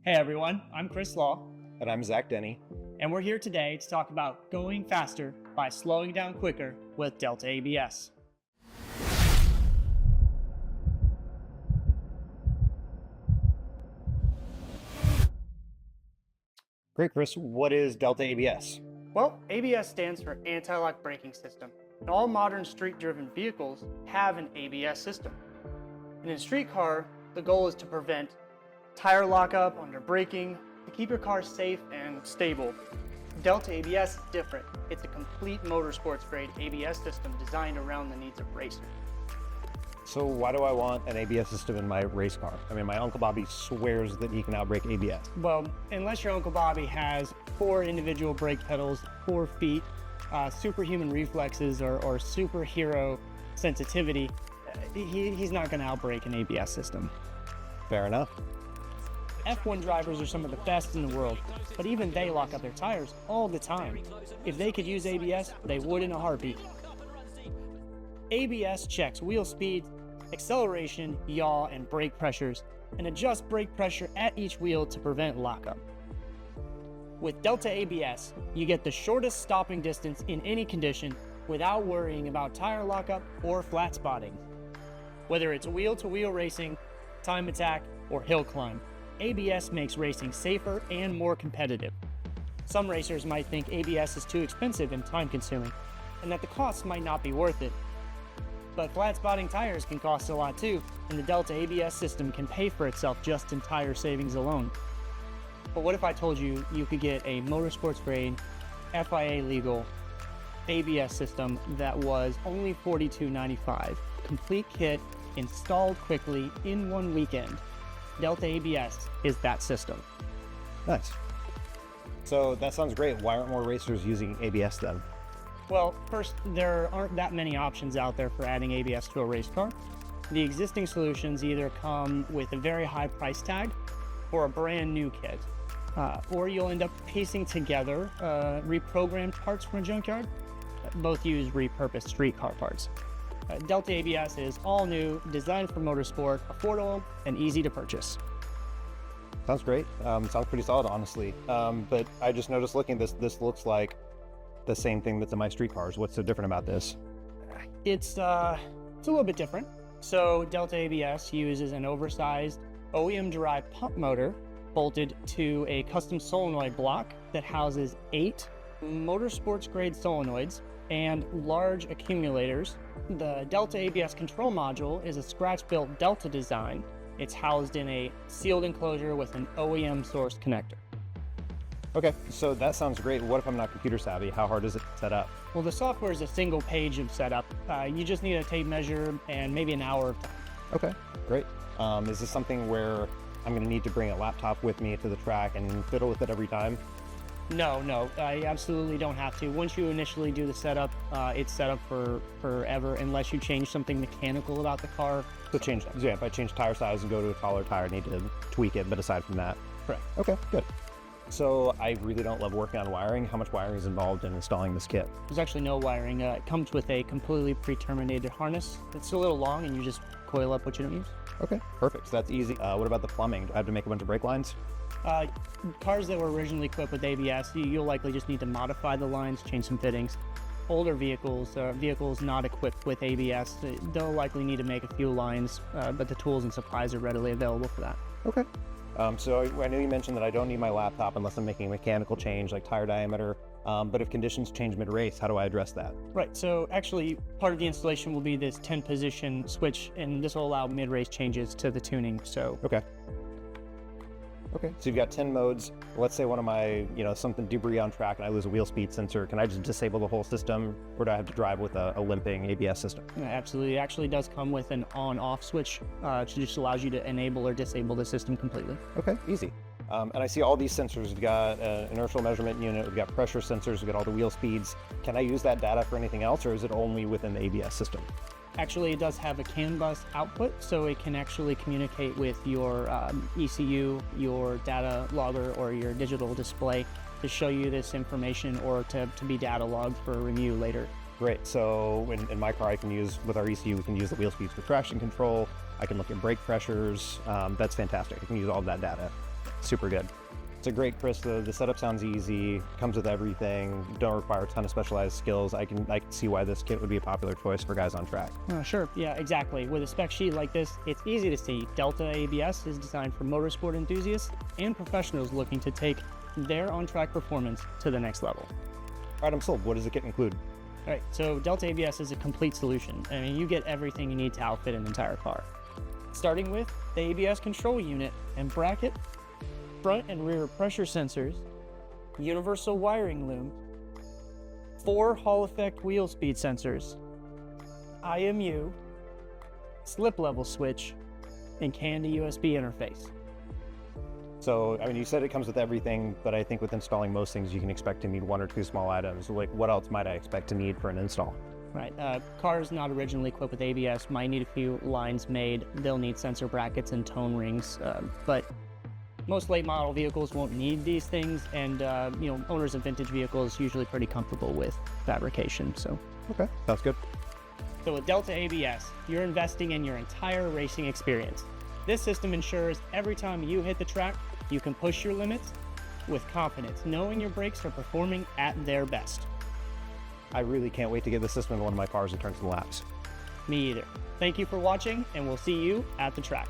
Hey everyone, I'm Chris Law. And I'm Zach Denny. And we're here today to talk about going faster by slowing down quicker with Delta ABS. Great, Chris. What is Delta ABS? Well, ABS stands for Anti-Lock Braking System. And all modern street-driven vehicles have an ABS system. And in a street car, the goal is to prevent tire lockup under braking, to keep your car safe and stable. Delta ABS is different. It's a complete motorsports grade ABS system designed around the needs of racers. So why do I want an ABS system in my race car? I mean, my Uncle Bobby swears that he can outbrake ABS. Well, unless your Uncle Bobby has 4 individual brake pedals, 4 feet, superhuman reflexes, or superhero sensitivity, he's not going to outbrake an ABS system. Fair enough. F1 drivers are some of the best in the world, but even they lock up their tires all the time. If they could use ABS, they would in a heartbeat. ABS checks wheel speed, acceleration, yaw, and brake pressures, and adjusts brake pressure at each wheel to prevent lockup. With Delta ABS, you get the shortest stopping distance in any condition without worrying about tire lockup or flat spotting. Whether it's wheel-to-wheel racing, time attack, or hill climb, ABS makes racing safer and more competitive. Some racers might think ABS is too expensive and time-consuming, and that the costs might not be worth it. But flat spotting tires can cost a lot too, and the Delta ABS system can pay for itself just in tire savings alone. But what if I told you you could get a motorsports grade, FIA legal ABS system that was only $42.95, complete kit, installed quickly in 1 weekend? Delta ABS is that system. Nice. So that sounds great. Why aren't more racers using ABS then? Well, first, there aren't that many options out there for adding ABS to a race car. The existing solutions either come with a very high price tag or a brand new kit. Or you'll end up piecing together reprogrammed parts from a junkyard. Both use repurposed street car parts. Delta ABS is all new, designed for motorsport, affordable, and easy to purchase. Sounds great. Sounds pretty solid, honestly. But I just noticed looking at this looks like the same thing that's in my street cars. What's so different about this? It's a little bit different. So Delta ABS uses an oversized OEM-derived pump motor bolted to a custom solenoid block that houses 8 motorsports-grade solenoids and large accumulators. The Delta ABS control module is a scratch-built Delta design. It's housed in a sealed enclosure with an OEM-sourced connector. Okay, so that sounds great. What if I'm not computer savvy? How hard is it to set up? Well, the software is a single page of setup. You just need a tape measure and maybe an hour of time. Okay, great. Is this something where I'm going to need to bring a laptop with me to the track and fiddle with it every time? No, I absolutely don't have to. Once you initially do the setup, it's set up for forever unless you change something mechanical about the car. So if I change tire size and go to a taller tire, I need to tweak it, but aside from that. Correct. Okay, good. So I really don't love working on wiring. How much wiring is involved in installing this kit? There's actually no wiring. It comes with a completely pre-terminated harness. It's a little long and you just coil up what you don't use. Okay, perfect. So that's easy. What about the plumbing? Do I have to make a bunch of brake lines? Cars that were originally equipped with ABS, you'll likely just need to modify the lines, change some fittings. Older vehicles, vehicles not equipped with ABS, they'll likely need to make a few lines, but the tools and supplies are readily available for that. Okay. So I know you mentioned that I don't need my laptop unless I'm making a mechanical change like tire diameter, but if conditions change mid-race, how do I address that? Right, so actually part of the installation will be this 10-position switch, and this will allow mid-race changes to the tuning, so. Okay, so you've got 10 modes. Let's say one of my, something debris on track and I lose a wheel speed sensor. Can I just disable the whole system, or do I have to drive with a limping ABS system? Yeah, absolutely. It actually does come with an on-off switch, which just allows you to enable or disable the system completely. Okay, easy. And I see all these sensors. We've got an inertial measurement unit, we've got pressure sensors, we've got all the wheel speeds. Can I use that data for anything else, or is it only within the ABS system? Actually, it does have a CAN bus output, so it can actually communicate with your ECU, your data logger, or your digital display to show you this information or to be data logged for review later. Great, so in my car with our ECU, we can use the wheel speeds for traction control. I can look at brake pressures. That's fantastic. I can use all of that data. super good. It's a great Krista. The setup sounds easy, comes with everything, don't require a ton of specialized skills. I can see why this kit would be a popular choice for guys on track. Sure, yeah, exactly. With a spec sheet like this, it's easy to see Delta ABS is designed for motorsport enthusiasts and professionals looking to take their on-track performance to the next level. All right, I'm sold. What does the kit include? All right, so Delta ABS is a complete solution. I mean, you get everything you need to outfit an entire car. Starting with the ABS control unit and bracket, front and rear pressure sensors, universal wiring loom, 4 Hall effect wheel speed sensors, IMU, slip level switch, and CAN to USB interface. So, I mean, you said it comes with everything, but I think with installing most things, you can expect to need 1 or 2 small items. Like, what else might I expect to need for an install? Right, cars not originally equipped with ABS might need a few lines made. They'll need sensor brackets and tone rings, but most late model vehicles won't need these things, and owners of vintage vehicles usually pretty comfortable with fabrication. So, okay, sounds good. So with Delta ABS, you're investing in your entire racing experience. This system ensures every time you hit the track, you can push your limits with confidence, knowing your brakes are performing at their best. I really can't wait to get the system in one of my cars and turn some laps. Me either. Thank you for watching, and we'll see you at the track.